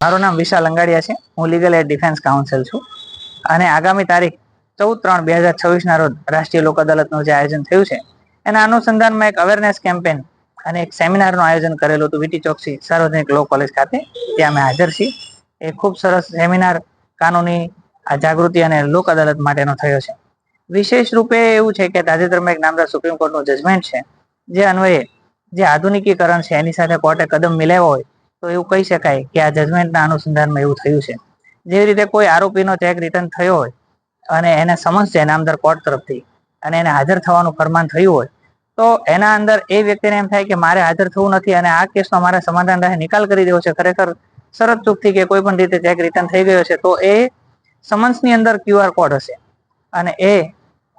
મારું નામ વિશાલ અંગાડિયા છે. હું લીગલ એડ ડિફેન્સ કાઉન્સિલ છું અને આગામી તારીખ 14/3/2026 ના રોજ રાષ્ટ્રીય લોક અદાલતનું જે આયોજન થયું છે એના અનુસંધાનમાં એક અવેરનેસ કેમ્પેન અને એક સેમિનારનું આયોજન કરેલું હતું વીટી ચોકસી સાર્વજનિક લો કોલેજ ખાતે. ત્યાં અમે હાજર છીએ. એ ખૂબ સરસ સેમિનાર કાનૂની જાગૃતિ અને લોક અદાલત માટેનો થયો છે. વિશેષ રૂપે એવું છે કે તાજેતરમાં એક નામદાર સુપ્રીમ કોર્ટનું જજમેન્ટ છે જે અન્વયે જે આધુનિકીકરણ છે એની સાથે કોર્ટે કદમ મિલાવ્યો હોય તો એવું કહી શકાય કે આ જજમેન્ટના અનુસંધાનમાં એવું થયું છે. જેવી રીતે કોઈ આરોપીનો ચેક રિટર્ન થયો હોય અને એને સમન્સ છે નામદાર કોર્ટ તરફથી અને એને હાજર થવાનું ફરમાન થયું હોય તો એના અંદર એ વ્યક્તિને એમ થાય કે મારે હાજર થવું નથી અને આ કેસનો મારે સમાધાન રાહે નિકાલ કરી દેવો છે, ખરેખર શરત ચૂકથી કે કોઈ પણ રીતે ચેક રિટર્ન થઈ ગયો છે, તો એ સમન્સની અંદર QR કોડ હશે અને એ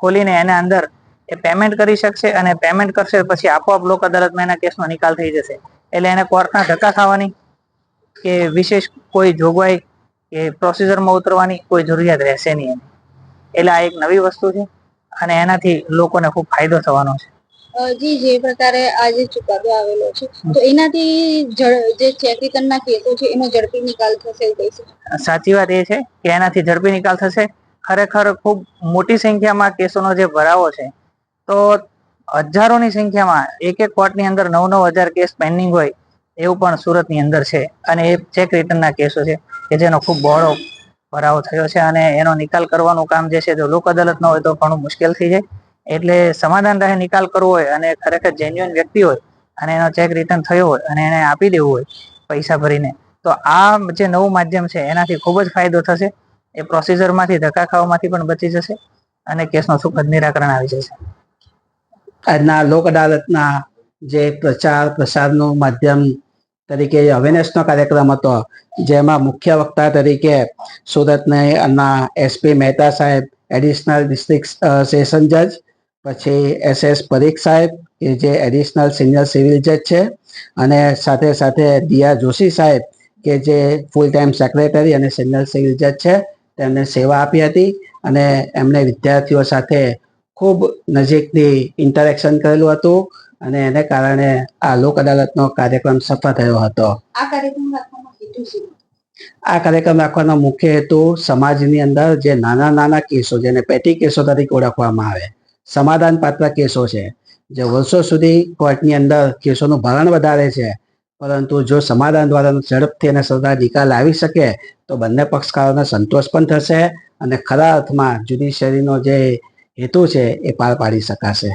ખોલીને એના અંદર એ પેમેન્ટ કરી શકશે અને પેમેન્ટ કરશે પછી આપોઆપ લોક અદાલતમાં એના કેસનો નિકાલ થઈ જશે. એટલે એને કોર્ટના ધક્કા ખાવાની કે વિશેષ કોઈ જોગવાઈ કે પ્રોસિજરમાં ઉતરવાની કોઈ જરૂરિયાત રહેશે નહીં. એટલે આ એક નવી વસ્તુ છે અને એનાથી લોકોને ખૂબ ફાયદો થવાનો છે. જી, જે પ્રકારે આજે ચુકાદો આવેલો છે તો એનાથી જે ચેક રિટર્નના કેસો છે એનો ઝડપી નિકાલ થશે એવું કહી શકાય? સાચી વાત એ છે કે એનાથી ઝડપી નિકાલ થશે. ખરેખર ખૂબ મોટી સંખ્યામાં કેસોનો જે ભરાવો છે તો હજારોની સંખ્યામાં એક કોર્ટની અંદર 9,000 કેસ પેન્ડિંગ હોય એવું પણ સુરતની અંદર છે અને એ ચેક રિટર્નના કેસો છે કે જેનો ખૂબ બહોળો ભરાવો થયો છે અને એનો નિકાલ કરવાનું કામ જે છે જો લોક અદાલત ન હોય તો ઘણું મુશ્કેલ થઈ જાય. એટલે સમાધાન રાહે નિકાલ કરવો હોય અને ખરેખર જેન્યુઅન વ્યક્તિ હોય અને એનો ચેક રિટર્ન થયો હોય અને એને આપી દેવું હોય પૈસા ભરીને, તો આ જે નવું માધ્યમ છે એનાથી ખૂબ જ ફાયદો થશે. એ પ્રોસિજરમાંથી ધક્કા ખાવામાંથી પણ બચી જશે અને કેસનો સુખદ નિરાકરણ આવી જશે. આજના લોક અદાલતના જે પ્રચાર પ્રસારનું માધ્યમ તરીકે અવેરનેસનો કાર્યક્રમ હતો, જેમાં મુખ્ય વક્તા તરીકે સુરતના SP મહેતા સાહેબ, એડિશનલ ડિસ્ટ્રિક્ટ સેશન જજ, પછી SS પરીખ સાહેબ કે જે એડિશનલ સિનિયર સિવિલ જજ છે, અને સાથે સાથે દિયા જોશી સાહેબ કે જે ફૂલ ટાઈમ સેક્રેટરી અને સિનિયર સિવિલ જજ છે, તેમને સેવા આપી હતી અને એમને વિદ્યાર્થીઓ સાથે ખૂબ નજીકથી ઇન્ટરેક્શન કરેલું હતું અને એને કારણે આ લોક અદાલતનો કાર્યક્રમ સફળ થયો હતો. આ કાર્યક્રમ રાખવાનો મુખ્ય હેતુ સમાજની અંદર જે નાના નાના કેસો, જેને પેટી કેસો તરીકે ઓળખવામાં આવે, સમાધાન પાત્ર કેસો છે, જે વર્ષો સુધી કોર્ટની અંદર કેસોનું ભારણ વધારે છે, પરંતુ જો સમાધાન દ્વારા ઝડપથી અને સરળ નિકાલ આવી શકે તો બંને પક્ષકારોને સંતોષ પણ થશે અને ખરા અર્થમાં જ્યુડિશિયરીનો જે હેતુ છે એ પાર પાડી શકાશે.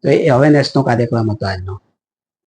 તો એ અવેરનેસનો કાર્યક્રમ હતો આજનો.